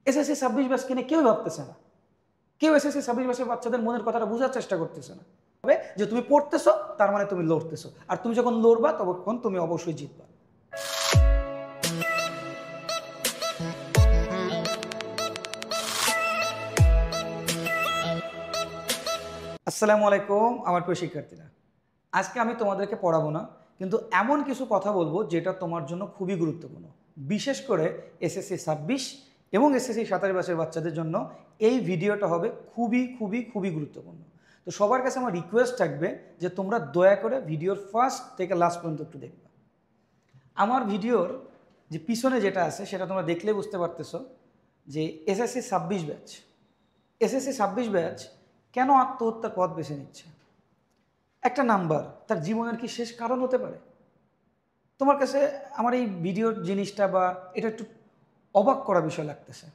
SSC 26 ব্যাচকে নিয়ে কেউ ভাবতেছে না, কেউ এসএসসি 26 ব্যাচের বাচ্চাদের মনের কথাটা বোঝার চেষ্টা করতেছে না। তবে যে তুমি পড়তেছো তার মানে তুমি লড়তেছো, আর তুমি যখন লড়বা তখন তুমি অবশ্যই জিতবা। আসসালামু আলাইকুম আমার প্রিয় শিক্ষার্থীরা, আজকে আমি তোমাদেরকে পড়াবো না, কিন্তু এমন কিছু কথা বলবো যেটা তোমার জন্য খুবই গুরুত্বপূর্ণ। বিশেষ করে এসএসসি 26 এবং এসএসসি 27 ব্যাচের বাচ্চাদের জন্য এই ভিডিওটা হবে খুবই খুবই খুবই গুরুত্বপূর্ণ। তো সবার কাছে আমার রিকোয়েস্ট থাকবে যে তোমরা দয়া করে ভিডিওর ফার্স্ট থেকে লাস্ট পর্যন্ত একটু দেখবে। আমার ভিডিওর যে পিছনে যেটা আছে সেটা তোমরা দেখলে বুঝতে পারতেছো যে এসএসসি 26 ব্যাচ, এসএসসি 26 ব্যাচ কেন আত্মহত্যার পথ বেছে নিচ্ছে। একটা নাম্বার তার জীবনের কি শেষ কারণ হতে পারে? তোমার কাছে আমার এই ভিডিওর জিনিসটা বা এটা একটু অবাক করা বিষয় লাগতেছে।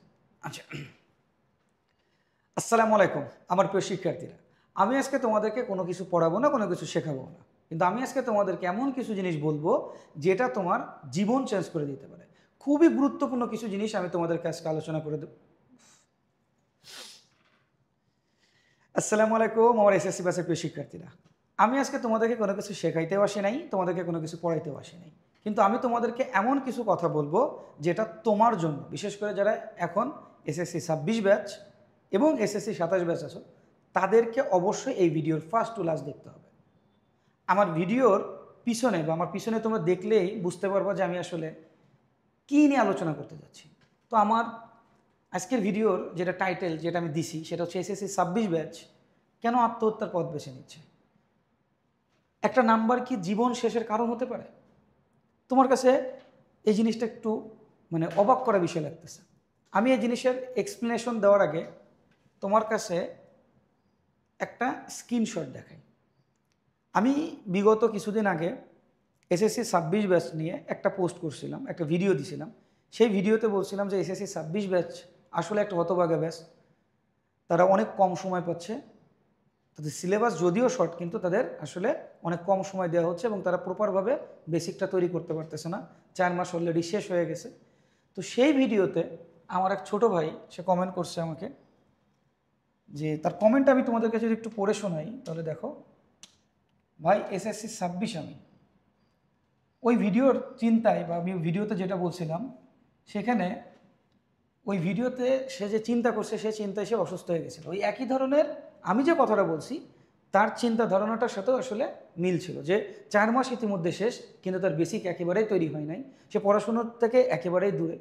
আচ্ছা, আসসালামু আলাইকুম আমার প্রিয় শিক্ষার্থীরা, আমি আজকে তোমাদেরকে কোনো কিছু পড়াবো না, কোনো কিছু শেখাবো না, কিন্তু আমি আজকে তোমাদেরকে এমন কিছু জিনিস বলবো যেটা তোমার জীবন চেঞ্জ করে দিতে পারে। খুবই গুরুত্বপূর্ণ কিছু জিনিস আমি তোমাদেরকে আজকে আলোচনা করে দেব। আসসালামু আলাইকুম আমার এসএসসি ব্যাচের প্রিয় শিক্ষার্থীরা, আমি আজকে তোমাদেরকে কোনো কিছু শেখাইতেও আসি নাই, তোমাদেরকে কোনো কিছু পড়াইতেও আসি নাই, কিন্তু আমি তোমাদেরকে এমন কিছু কথা বলবো যেটা তোমার জন্য, বিশেষ করে যারা এখন এসএসসি 26 ব্যাচ এবং এসএসসি 27 ব্যাচ আছো, তাদেরকে অবশ্যই এই ভিডিওর ফার্স্ট টু লাস্ট দেখতে হবে। আমার ভিডিওর পিছনে বা আমার পিছনে তোমরা দেখলেই বুঝতে পারবো যে আমি আসলে কী নিয়ে আলোচনা করতে যাচ্ছি। তো আমার আজকের ভিডিওর যেটা টাইটেল যেটা আমি দিছি সেটা হচ্ছে এসএসসি 26 ব্যাচ কেন আত্মহত্যার পথ বেছে নিচ্ছে। একটা নাম্বার কি জীবন শেষের কারণ হতে পারে? তোমার কাছে এই জিনিসটা একটু অবাক করা বিষয় লাগতেছে। আমি এই জিনিসের এক্সপ্লেনেশন দেওয়ার আগে তোমার কাছে একটা স্ক্রিনশট দেখাই। আমি বিগত কিছুদিন আগে এসএসসি 26 ব্যাচ নিয়ে একটা পোস্ট করছিলাম, একটা ভিডিও দিছিলাম। সেই ভিডিওতে বলছিলাম যে এসএসসি 26 ব্যাচ আসলে একটা হতভাগা ব্যাচ। তারা অনেক কম সময় পাচ্ছে, তাদের সিলেবাস যদিও শর্ট কিন্তু তাদের আসলে অনেক কম সময় দেওয়া হচ্ছে এবং তারা প্রপারভাবে বেসিকটা তৈরি করতে পারতেছে না। 4 মাস অলরেডি শেষ হয়ে গেছে। তো সেই ভিডিওতে আমার এক ছোট ভাই সে কমেন্ট করছে আমাকে, যে তার কমেন্ট আমি তোমাদেরকে যদি একটু পড়ে শোনাই তাহলে দেখো। ভাই এসএসসি 26 আমি ওই ভিডিওর চিন্তায় বা আমি ভিডিওতে যেটা বলছিলাম সেখানে ওই ভিডিওতে সে যে চিন্তা করছে সে চিন্তায় সে অসুস্থ হয়ে গেছিলো। ওই একই ধরনের আমি যে কথাটা বলছি তার চিন্তা ধারণাটার সাথেও আসলে মিল ছিল, যে 4 মাস ইতিমধ্যে শেষ কিন্তু তার বেসিক একেবারেই তৈরি হয় নাই, সে পড়াশুনোর থেকে একেবারেই দূরে।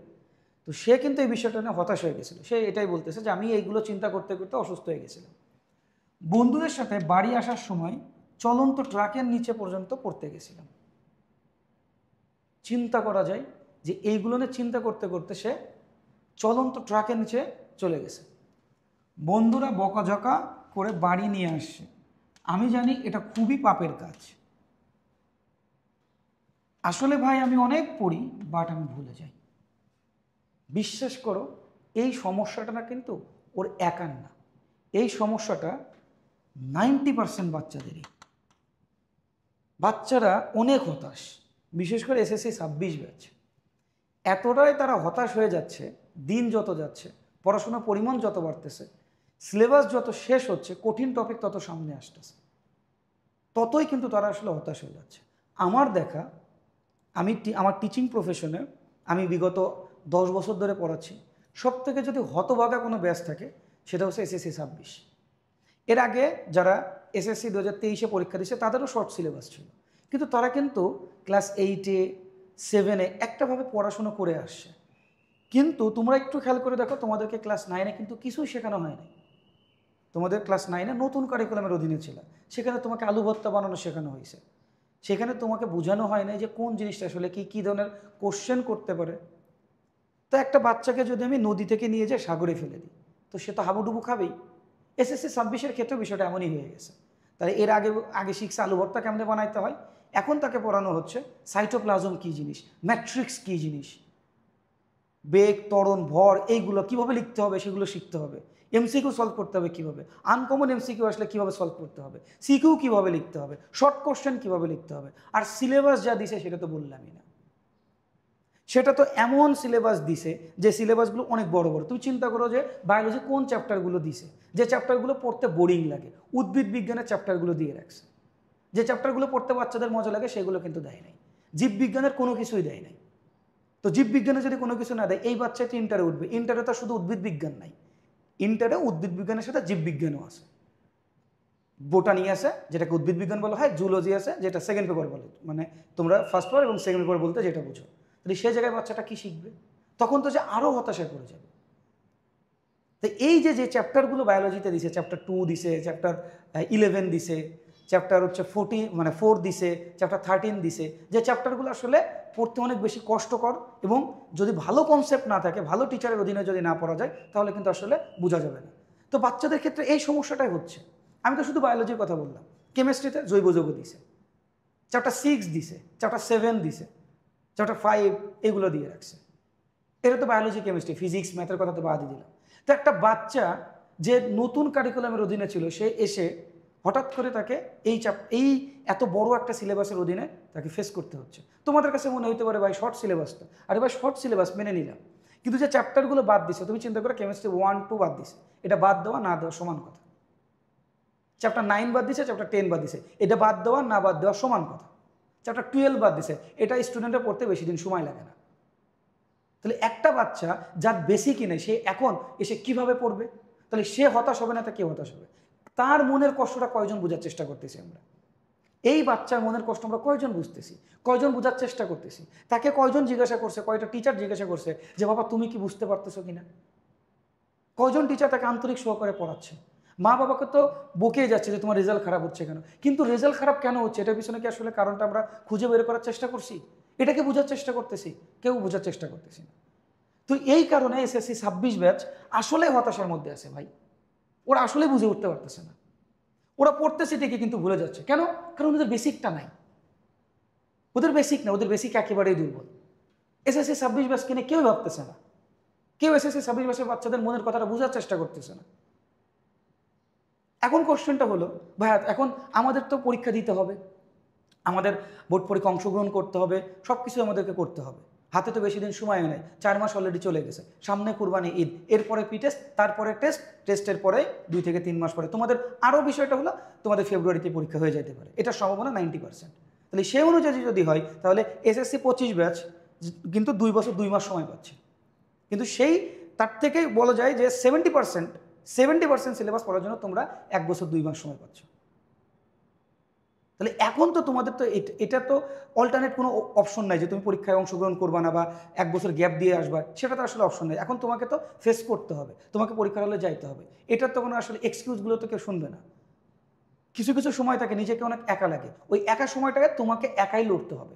তো সে কিন্তু এই বিষয়টা নিয়ে হতাশ হয়ে গেছিলো। সে এটাই বলতেছে যে আমি এইগুলো চিন্তা করতে করতে অসুস্থ হয়ে গেছিলাম। বন্ধুদের সাথে বাড়ি আসার সময় চলন্ত ট্রাকের নিচে পর্যন্ত পড়তে গেছিলাম। চিন্তা করা যায় যে এইগুলো নিয়ে চিন্তা করতে করতে সে চলন্ত ট্রাকের নিচে চলে গেছে। বন্ধুরা বকাঝকা করে বাড়ি নিয়ে আসছে, আমি জানি এটা খুবই পাপের কাজ। আসলে ভাই আমি অনেক পড়ি বাট আমি ভুলে যাই। বিশ্বাস করো এই সমস্যাটা না কিন্তু ওর একার না, এই সমস্যাটা 90% বাচ্চাদেরই। বাচ্চারা অনেক হতাশ, বিশেষ করে এসএসসি 26 ব্যাচ। এতটাই তারা হতাশ হয়ে যাচ্ছে, দিন যত যাচ্ছে, পড়াশোনার পরিমাণ যত বাড়তেছে, সিলেবাস যত শেষ হচ্ছে, কঠিন টপিক তত সামনে আসতেছে, ততই কিন্তু তারা আসলে হতাশ হয়ে যাচ্ছে। আমার দেখা, আমার টিচিং প্রফেশনে আমি বিগত 10 বছর ধরে পড়াচ্ছি, সব থেকে যদি হতভাগা কোনো ব্যাচ থাকে সেটা হচ্ছে এসএসসি 26। এর আগে যারা এসএসসি 2023-এ পরীক্ষা দিচ্ছে তাদেরও শর্ট সিলেবাস ছিল, কিন্তু তারা কিন্তু ক্লাস 8-এ 7-এ একটাভাবে পড়াশুনো করে আসছে। কিন্তু তোমরা একটু খেয়াল করে দেখো, তোমাদেরকে ক্লাস 9-এ কিন্তু কিছুই শেখানো হয়নি। তোমাদের ক্লাস 9-এ নতুন কারিকুলামের অধীনে ছিল, সেখানে তোমাকে আলু ভর্তা বানানো শেখানো হয়েছে। সেখানে তোমাকে বোঝানো হয় না যে কোন জিনিসটা আসলে কী ধরনের কোশ্চেন করতে পারে। তো একটা বাচ্চাকে যদি আমি নদী থেকে নিয়ে যাই সাগরে ফেলে দিই, তো সে তো হাবুডুবু খাবেই। এসএসসি 26-এর ক্ষেত্রে বিষয়টা এমনই হয়ে গেছে। তাহলে এর আগে আগে শিখছে আলু ভর্তা কেমনে বানাইতে হয়, এখন তাকে পড়ানো হচ্ছে সাইটোপ্লাজম কী জিনিস, ম্যাট্রিক্স কী জিনিস, বেগ ত্বরণ ভর এইগুলো কীভাবে লিখতে হবে সেগুলো শিখতে হবে, এমসিকিউ সলভ করতে হবে কীভাবে, আনকমন এমসিকিউ আসলে কীভাবে সলভ করতে হবে, সিকিউ কীভাবে লিখতে হবে, শর্ট কোশ্চেন কীভাবে লিখতে হবে। আর সিলেবাস যা দিছে সেটা তো বললামই না। সেটা তো এমন সিলেবাস দিছে যে সিলেবাসগুলো অনেক বড় বড়। তুমি চিন্তা করো যে বায়োলজি কোন চ্যাপ্টারগুলো দিছে, যে চ্যাপ্টারগুলো পড়তে বোরিং লাগে, উদ্ভিদ বিজ্ঞানের চ্যাপ্টারগুলো দিয়ে রাখছে। যে চ্যাপ্টারগুলো পড়তে বাচ্চাদের মজা লাগে সেগুলো কিন্তু দেয় নাই। জীববিজ্ঞানের কোনো কিছুই দেয় নাই। তো জীববিজ্ঞানে যদি কোনো কিছু না দেয়, এই বাচ্চা তো ইন্টারে উঠবে। ইন্টারে তো শুধু উদ্ভিদ বিজ্ঞান নাই, ইন্টারে উদ্ভিদ বিজ্ঞানের সাথে জীববিজ্ঞানও আছে। বোটানি আছে যেটাকে উদ্ভিদ বিজ্ঞান বলা হয়, জুলজি আছে যেটা সেকেন্ড পেপার বলে, মানে তোমরা ফার্স্ট পেপার এবং সেকেন্ড পেপার বলতে যেটা বুঝো। তাহলে সেই জায়গায় বাচ্চাটা কি শিখবে? তখন তো যে আরও হতাশায় পড়ে যাবে। তো এই যে যে চ্যাপ্টারগুলো বায়োলজিতে দিছে, চ্যাপ্টার 2 দিছে, চ্যাপ্টার 11 দিছে, চ্যাপ্টার হচ্ছে 4 দিছে, চ্যাপ্টার 13 দিছে, যে চ্যাপ্টারগুলো আসলে পড়তে অনেক বেশি কষ্টকর এবং যদি ভালো কনসেপ্ট না থাকে, ভালো টিচারের অধীনে যদি না পড়া যায়, তাহলে কিন্তু আসলে বোঝা যাবে না। তো বাচ্চাদের ক্ষেত্রে এই সমস্যাটাই হচ্ছে। আমি তো শুধু বায়োলজির কথা বললাম, কেমিস্ট্রিতে জৈব যৌগ দিছে, চ্যাপ্টার 6 দিছে, চ্যাপ্টার 7 দিছে, চ্যাপ্টার 5 এগুলো দিয়ে রাখছে। এটা তো বায়োলজি, কেমিস্ট্রি, ফিজিক্স, ম্যাথের কথা তো বাদই দিলাম। তো একটা বাচ্চা যে নতুন কারিকুলামের অধীনে ছিল, সে এসে হঠাৎ করে তাকে এই এত বড় একটা সিলেবাসের অধীনে তাকে ফেস করতে হচ্ছে। তোমাদের কাছে মনে হতে পারে ভাই শর্ট সিলেবাস তো, আরে ভাই শর্ট সিলেবাস মেনে নিলাম, কিন্তু যে চ্যাপ্টারগুলো বাদ দিছে, তুমি চিন্তা করো কেমিস্ট্রি 1, 2 বাদ দিছে, এটা বাদ দেওয়া না দেওয়া সমান কথা। চ্যাপ্টার 9 বাদ দিছে, চ্যাপ্টার 10 বাদ দিছে, এটা বাদ দেওয়া না বাদ দেওয়া সমান কথা। চ্যাপ্টার 12 বাদ দিছে, এটা স্টুডেন্টের পড়তে বেশি দিন সময় লাগে না। তাহলে একটা বাচ্চা যার বেসিকই নেই, সে এখন এসে কিভাবে পড়বে? তাহলে সে হতাশ হবে না, তা কে হতাশ হবে? তার মনের কষ্টটা কয়জন বোঝার চেষ্টা করতেছি আমরা? এই বাচ্চার মনের কষ্ট আমরা কয়জন বুঝতেছি, কয়জন বোঝার চেষ্টা করতেছি? তাকে কয়জন জিজ্ঞাসা করছে, কয়টা টিচার জিজ্ঞাসা করছে যে বাবা তুমি কি বুঝতে পারতেছো কিনা? কয়জন টিচার তাকে আন্তরিক সহকারে পড়াচ্ছে? মা বাবাকে তো বকেই যাচ্ছে যে তোমার রেজাল্ট খারাপ হচ্ছে কেন, কিন্তু রেজাল্ট খারাপ কেন হচ্ছে এটার পিছনে কি আসলে কারণটা আমরা খুঁজে বের করার চেষ্টা করছি? এটাকে বোঝার চেষ্টা করতেছি? কেউ বোঝার চেষ্টা করতেছি না। তো এই কারণে এসএসসি 26 ব্যাচ আসলে হতাশার মধ্যে আছে ভাই। ওরা আসলে বুঝে উঠতে পারতেছে না। ওরা পড়তেছে ঠিকই কিন্তু ভুলে যাচ্ছে কেন? কারণ ওদের বেসিকটা নাই। ওদের বেসিক না, ওদের বেসিক একেবারেই দুর্বল। এসএসসি 26 ব্যাচকে নিয়ে কেউ ভাবতেছে না, কেউ এসএসসি 26 ব্যাচের বাচ্চাদের মনের কথাটা বোঝার চেষ্টা করতেছে না। এখন কোশ্চেনটা হলো ভাইয়া, এখন আমাদের তো পরীক্ষা দিতে হবে, আমাদের বোর্ড পরীক্ষা অংশগ্রহণ করতে হবে, সব কিছু আমাদেরকে করতে হবে। হাতে তো বেশি দিন সময়ও নেই, 4 মাস অলরেডি চলে গেছে, সামনে কুরবানি, ঈদ, এরপরে প্রি টেস্ট, তারপরে টেস্ট, টেস্টের পরে 2 থেকে 3 মাস পরে তোমাদের আরও বিষয়টা হলো তোমাদের ফেব্রুয়ারিতে পরীক্ষা হয়ে যেতে পারে, এটা সম্ভাবনা 90%। তাহলে সেই অনুযায়ী যদি হয় তাহলে এসএসসি 25 ব্যাচ কিন্তু 2 বছর 2 মাস সময় পাচ্ছে, কিন্তু সেই তার থেকে বলা যায় যে 70% সিলেবাস পড়ার জন্য তোমরা 1 বছর 2 মাস সময় পাচ্ছ। তাহলে এখন তো তোমাদের তো এটা তো অল্টারনেট কোনো অপশন নাই যে তুমি পরীক্ষায় অংশগ্রহণ করবা না বা 1 বছর গ্যাপ দিয়ে আসবা, সেটা তো আসলে অপশন নাই। এখন তোমাকে তো ফেস করতে হবে, তোমাকে পরীক্ষার হলে যাইতে হবে। এটার তো কোনো আসলে এক্সকিউজগুলো তো কেউ শুনবে না। কিছু কিছু সময় থাকে নিজেকে অনেক একা লাগে, ওই একা সময়টাকে তোমাকে একাই লড়তে হবে।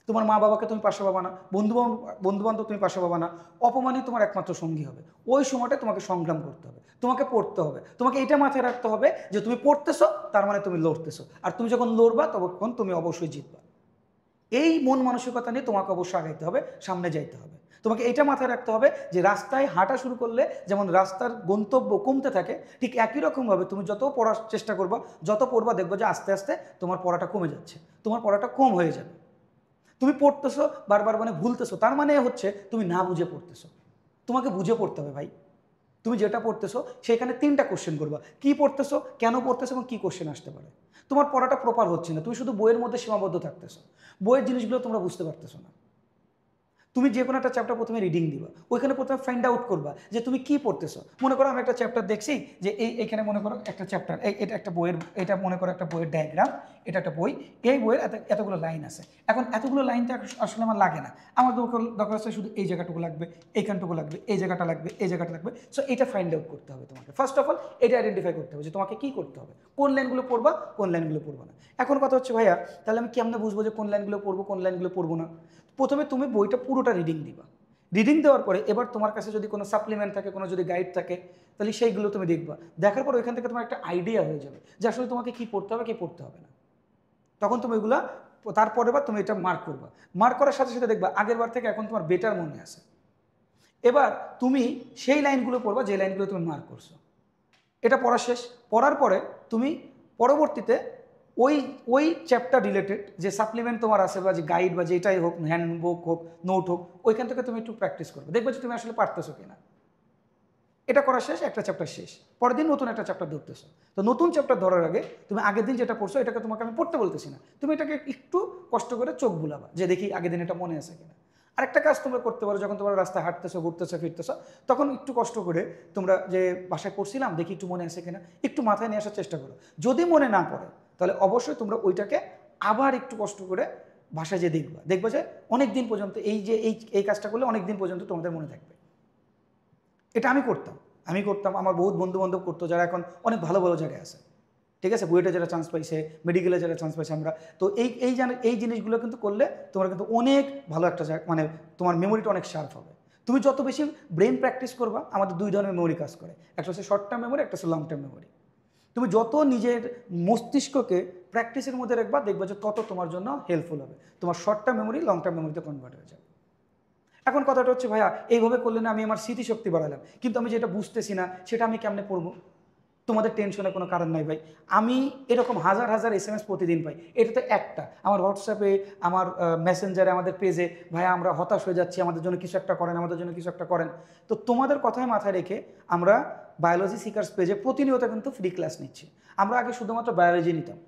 তোমার মা বাবাকে তুমি পাশে পাবা না, বন্ধু বান্ধব তুমি পাশে পাবা না, অপমানই তোমার একমাত্র সঙ্গী হবে। ওই সময়টা তোমাকে সংগ্রাম করতে হবে, তোমাকে পড়তে হবে। তোমাকে এটা মাথায় রাখতে হবে যে তুমি পড়তেছো তার মানে তুমি লড়তেছো, আর তুমি যখন লড়বা তখন তুমি অবশ্যই জিতবা। এই মন মানসিকতা নিয়ে তোমাকে অবশ্যই আগাইতে হবে, সামনে যাইতে হবে। তোমাকে এটা মাথায় রাখতে হবে যে রাস্তায় হাঁটা শুরু করলে যেমন রাস্তার গন্তব্য কমতে থাকে, ঠিক একই রকমভাবে তুমি যত পড়ার চেষ্টা করবা, যত পড়বা, দেখবো যে আস্তে আস্তে তোমার পড়াটা কমে যাচ্ছে, তোমার পড়াটা কম হয়ে যাবে। তুমি পড়তেছো বারবার, মানে ভুলতেছো, তার মানে হচ্ছে তুমি না বুঝে পড়তেছো। তোমাকে বুঝে পড়তে হবে ভাই। তুমি যেটা পড়তেছো সেখানে 3টা কোশ্চেন করবা, কি পড়তেছো, কেন পড়তেছো এবং কি কোশ্চেন আসতে পারে। তোমার পড়াটা প্রপার হচ্ছে না, তুমি শুধু বইয়ের মধ্যে সীমাবদ্ধ থাকতেছো, বইয়ের জিনিসগুলো তোমরা বুঝতে পারতেছো না। তুমি যে কোনো একটা চ্যাপ্টার প্রথমে রিডিং দিবা, ওইখানে প্রথমে ফাইন্ড আউট করবা যে তুমি কি পড়তেছো। মনে করো আমি একটা চ্যাপ্টার দেখছি যে এইখানে মনে করো একটা চ্যাপ্টার, এটা একটা বইয়ের, এটা মনে করো একটা বইয়ের ডায়াগ্রাম, এটা একটা বই, এই বইয়ের এতগুলো লাইন আছে। এখন এতগুলো লাইনটা আসলে আমার লাগে না, আমার দরকার আছে শুধু এই জায়গাটুকু লাগবে, এইখানটুকু লাগবে, এই জায়গাটা লাগবে, এই জায়গাটা লাগবে। সো এটা ফাইন্ড আউট করতে হবে তোমাকে। ফার্স্ট অফ অল এটা আইডেন্টিফাই করতে হবে যে তোমাকে কী করতে হবে, কোন লাইনগুলো পড়বা, কোন লাইনগুলো পড়বা না। এখন কথা হচ্ছে ভাইয়া, তাহলে আমি কেমনে বুঝবো যে কোন লাইনগুলো পড়বো, কোন লাইনগুলো পড়বো না? প্রথমে তুমি বইটা পুরোটা রিডিং দিবা। রিডিং দেওয়ার পরে এবার তোমার কাছে যদি কোনো সাপ্লিমেন্ট থাকে, কোনো যদি গাইড থাকে, তাহলে সেইগুলো তুমি দেখবা। দেখার পর ওইখান থেকে তোমার একটা আইডিয়া হয়ে যাবে যে আসলে তোমাকে কী পড়তে হবে, কী পড়তে হবে না। তখন তুমি ওইগুলা তারপরে বার তুমি এটা মার্ক করবা। মার্ক করার সাথে সাথে দেখবা আগের বার থেকে এখন তোমার বেটার মনে আছে। এবার তুমি সেই লাইনগুলো পড়বা যে লাইনগুলো তুমি মার্ক করছো। এটা পড়া শেষ, পড়ার পরে তুমি পরবর্তীতে ওই ওই চ্যাপ্টার রিলেটেড যে সাপ্লিমেন্ট তোমার আছে বা যে গাইড বা যেটাই হোক, হ্যান্ডবুক হোক, নোট হোক, ওইখান থেকে তুমি একটু প্র্যাকটিস করবে, দেখবে যে তুমি আসলে পারতেছো কিনা। এটা করা শেষ, একটা চ্যাপ্টার শেষ, পরের দিন নতুন একটা চ্যাপ্টার ধরতেছো। তো নতুন চ্যাপ্টার ধরার আগে তুমি আগের দিন যেটা পড়ছো এটাকে তোমাকে আমি পড়তে বলতেছি না, তুমি এটাকে একটু কষ্ট করে চোখ বুলাবা যে দেখি আগের দিন এটা মনে আছে কিনা। আরেকটা কাজ তোমরা করতে পারো, যখন তোমরা রাস্তায় হাঁটতেছো, ঘুরতেছো, ফিরতেছো, তখন একটু কষ্ট করে তোমরা যে বাসায় পড়ছিলাম দেখি একটু মনে আছে কিনা একটু মাথায় নিয়ে আসার চেষ্টা করো। যদি মনে না পড়ে তাহলে অবশ্যই তোমরা ওইটাকে আবার একটু কষ্ট করে বাসায় যে দেখবা যে অনেক দিন পর্যন্ত এই কাজটা করলে অনেক দিন পর্যন্ত তোমাদের মনে থাকবে। এটা আমি করতাম, আমার বহুত বন্ধু বান্ধব করতো যারা এখন অনেক ভালো ভালো জায়গায় আছে, ঠিক আছে, বুয়েটে যারা চান্স পাইছে, মেডিকেলে যারা চান্স পাইছে। আমরা তো এই জিনিসগুলো কিন্তু করলে তোমরা কিন্তু অনেক ভালো একটা মানে তোমার মেমোরিটা অনেক শার্প হবে। তুমি যত বেশি ব্রেন প্র্যাকটিস করবা, আমাদের দুই ধরনের মেমোরি কাজ করে, একটা হচ্ছে শর্ট টার্ম মেমোরি, একটা হচ্ছে লং টার্ম মেমোরি। তুমি যত নিজের মস্তিষ্ককে প্র্যাকটিসের মধ্যে রাখবা, দেখবা যে তত তোমার জন্য হেল্পফুল হবে, তোমার short term memory long term মেমোরিতে কনভার্ট হয়ে যাবে। এখন কথাটা হচ্ছে ভাইয়া এইভাবে করলে না আমি আমার স্মৃতিশক্তি বাড়ালাম, কিন্তু আমি যেটা বুঝতেছি না সেটা আমি কেমনে পড়বো। তোমাদের টেনশনের কোনো কারণ নাই ভাই, আমি এরকম হাজার হাজার SMS প্রতিদিন পাই। এটা তো একটা, আমার হোয়াটসঅ্যাপে, আমার মেসেঞ্জারে, আমাদের পেজে, ভাইয়া আমরা হতাশ হয়ে যাচ্ছি, আমাদের জন্য কিছু একটা করেন, আমাদের জন্য কিছু একটা করেন। তো তোমাদের কথায় মাথায় রেখে আমরা বায়োলজি সিকার্স পেজে প্রতিনিয়ত কিন্তু ফ্রি ক্লাস নিচ্ছি। আমরা আগে শুধুমাত্র বায়োলজি নিতাম,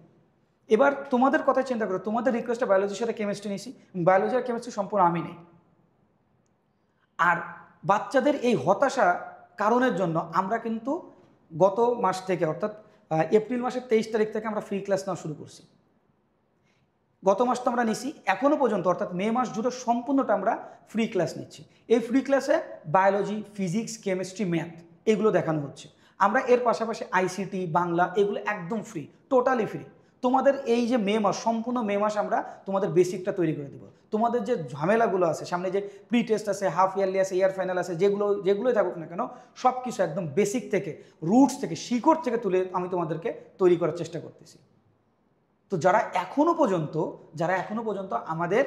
এবার তোমাদের কথা চিন্তা করো, তোমাদের রিকোয়েস্টে বায়োলজির সাথে কেমিস্ট্রি নিছি, বায়োলজি আর কেমিস্ট্রি সম্পূর্ণ আমি নেই। আর বাচ্চাদের এই হতাশা কারণের জন্য আমরা কিন্তু গত মাস থেকে, অর্থাৎ এপ্রিল মাসের 23 তারিখ থেকে আমরা ফ্রি ক্লাস নেওয়া শুরু করছি। গত মাস তো আমরা নিছি, এখনও পর্যন্ত অর্থাৎ মে মাস জুড়ে সম্পূর্ণটা আমরা ফ্রি ক্লাস নিচ্ছি। এই ফ্রি ক্লাসে বায়োলজি, ফিজিক্স, কেমিস্ট্রি, ম্যাথ এগুলো দেখানো হচ্ছে। আমরা এর পাশাপাশি ICT, বাংলা এগুলো একদম ফ্রি, টোটালি ফ্রি। তোমাদের এই যে মে মাস, সম্পূর্ণ মে মাস আমরা তোমাদের বেসিকটা তৈরি করে দেবো। তোমাদের যে ঝামেলাগুলো আছে, সামনে যে প্রি টেস্ট আছে, হাফ ইয়ারলি আছে, ইয়ার ফাইনাল আছে, যেগুলোই থাকুক না কেন, সব কিছু একদম বেসিক থেকে, রুটস থেকে, শিকড় থেকে তুলে আমি তোমাদেরকে তৈরি করার চেষ্টা করতেছি। তো যারা এখনও পর্যন্ত আমাদের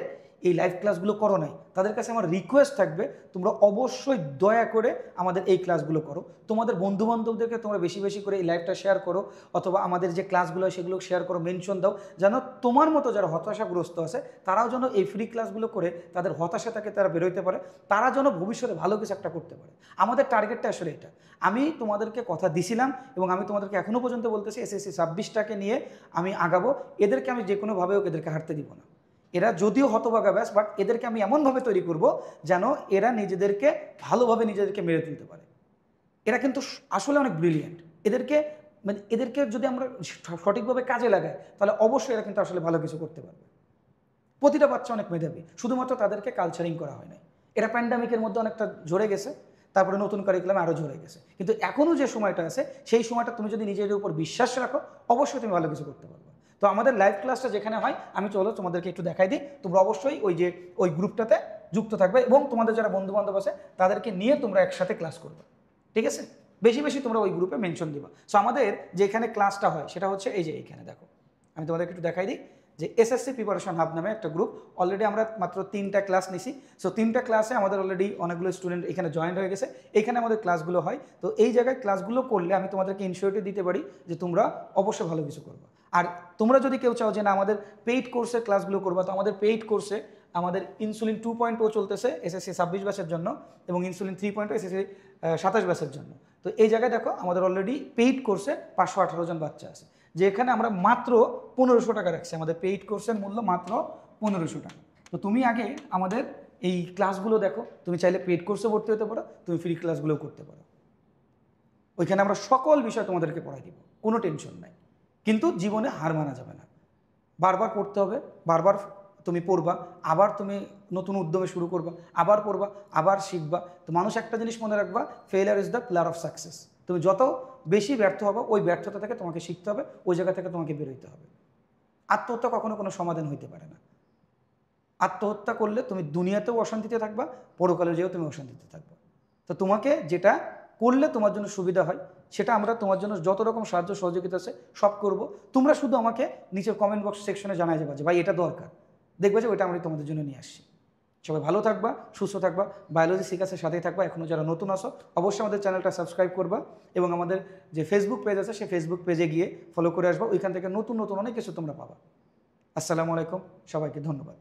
এই লাইভ ক্লাসগুলো করো নাই, তাদের কাছে আমার রিকোয়েস্ট থাকবে, তোমরা অবশ্যই দয়া করে আমাদের এই ক্লাসগুলো করো। তোমাদের বন্ধুবান্ধবদেরকে তোমরা বেশি বেশি করে এই লাইভটা শেয়ার করো, অথবা আমাদের যে ক্লাসগুলো সেগুলো শেয়ার করো, মেনশন দাও, যেন তোমার মতো যারা হতাশাগ্রস্ত আছে তারাও যেন এই ফ্রি ক্লাসগুলো করে তাদের হতাশা থেকে তারা বেরোতে পারে, তারা যেন ভবিষ্যতে ভালো কিছু একটা করতে পারে। আমাদের টার্গেটটা আসলে এটা। আমি তোমাদেরকে কথা দিছিলাম এবং আমি তোমাদেরকে এখনও পর্যন্ত বলতেছি, SSC 26টাকে নিয়ে আমি আগাবো। এদেরকে আমি যে কোনোভাবে এদেরকে হারতে দিব না। এরা যদিও হতভাগা ব্যাস, বাট এদেরকে আমি এমনভাবে তৈরি করব যেন এরা নিজেদেরকে ভালোভাবে নিজেদেরকে মেরে তুলতে পারে। এরা কিন্তু আসলে অনেক ব্রিলিয়েন্ট। এদেরকে যদি আমরা সঠিকভাবে কাজে লাগাই তাহলে অবশ্যই এরা কিন্তু আসলে ভালো কিছু করতে পারবে। প্রতিটা বাচ্চা অনেক মেধাবী, শুধুমাত্র তাদেরকে কালচারিং করা হয় না। এরা প্যান্ডামিকের মধ্যে অনেকটা ঝরে গেছে, তারপরে নতুন কারিকুলামে আরও ঝরে গেছে, কিন্তু এখনও যে সময়টা আছে সেই সময়টা তুমি যদি নিজের উপর বিশ্বাস রাখো, অবশ্যই তুমি ভালো কিছু করতে পারবে। তো আমাদের লাইভ ক্লাসটা যেখানে হয়, আমি চলো তোমাদেরকে একটু দেখাই দিই। তোমরা অবশ্যই ওই গ্রুপটাতে যুক্ত থাকবে এবং তোমাদের যারা বন্ধুবান্ধব আছে তাদেরকে নিয়ে তোমরা একসাথে ক্লাস করবে, ঠিক আছে? বেশি বেশি তোমরা ওই গ্রুপে মেনশন দিবা। সো আমাদের যেখানে ক্লাসটা হয় সেটা হচ্ছে এই যে এইখানে দেখো, আমি তোমাদেরকে একটু দেখাই দিই যে SSC প্রিপারেশন হাব নামে একটা গ্রুপ। অলরেডি আমরা মাত্র 3টা ক্লাস নিছি। সো 3টা ক্লাসে আমাদের অলরেডি অনেকগুলো স্টুডেন্ট এখানে জয়েন হয়ে গেছে। এখানে আমাদের ক্লাসগুলো হয়। তো এই জায়গায় ক্লাসগুলো করলে আমি তোমাদেরকে ইনশিওরিটি দিতে পারি যে তোমরা অবশ্যই ভালো কিছু করবে। আর তোমরা যদি কেউ চাও যে না আমাদের পেইড কোর্সের ক্লাসগুলো করবা, তো আমাদের পেইড কোর্সে আমাদের ইনসুলিন 2.0 চলতেছে SSC 26 ব্যাচের জন্য, এবং ইনসুলিন 3.0 SSC 27 ব্যাচের জন্য। তো এই জায়গায় দেখো আমাদের অলরেডি পেইড কোর্সে 518 জন বাচ্চা আছে, যেখানে আমরা মাত্র 1500 টাকা রাখছি। আমাদের পেইড কোর্সের মূল্য মাত্র 1500 টাকা। তো তুমি আগে আমাদের এই ক্লাসগুলো দেখো, তুমি চাইলে পেইড কোর্সে ভর্তি হতে পারো, তুমি ফ্রি ক্লাসগুলোও করতে পারো। ওইখানে আমরা সকল বিষয় তোমাদেরকে পড়াই দিব, কোনো টেনশন নাই। কিন্তু জীবনে হার মানা যাবে না, বারবার পড়তে হবে, বারবার তুমি পড়বা, আবার তুমি নতুন উদ্যমে শুরু করবা, আবার পড়বা, আবার শিখবা। তো মানুষ একটা জিনিস মনে রাখবা, failure is the pillar of success. তুমি যত বেশি ব্যর্থ হবে, ওই ব্যর্থতা থেকে তোমাকে শিখতে হবে, ওই জায়গা থেকে তোমাকে বেরোতে হবে। আত্মহত্যা কখনো কোনো সমাধান হইতে পারে না। আত্মহত্যা করলে তুমি দুনিয়াতেও অশান্তিতে থাকবা, পরকালে যেও তুমি অশান্তিতে থাকবা। তো তোমাকে যেটা করলে তোমার জন্য সুবিধা হয় সেটা আমরা তোমার জন্য যত রকম সাহায্য সহযোগিতা আছে সব করব। তোমরা শুধু আমাকে নিচের কমেন্ট বক্স সেকশনে জানাই যাবে যে ভাই এটা দরকার, দেখবে যে ওইটা আমি তোমাদের জন্য নিয়ে আসছি। সবাই ভালো থাকবা, সুস্থ থাকবা, বায়োলজি সিকাসের সাথেই থাকবা। এখনও যারা নতুন আসো অবশ্যই আমাদের চ্যানেলটা সাবস্ক্রাইব করবা এবং আমাদের যে ফেসবুক পেজ আছে সেই ফেসবুক পেজে গিয়ে ফলো করে আসবা। ওইখান থেকে নতুন নতুন অনেক কিছু তোমরা পাবা। আসসালামু আলাইকুম, সবাইকে ধন্যবাদ।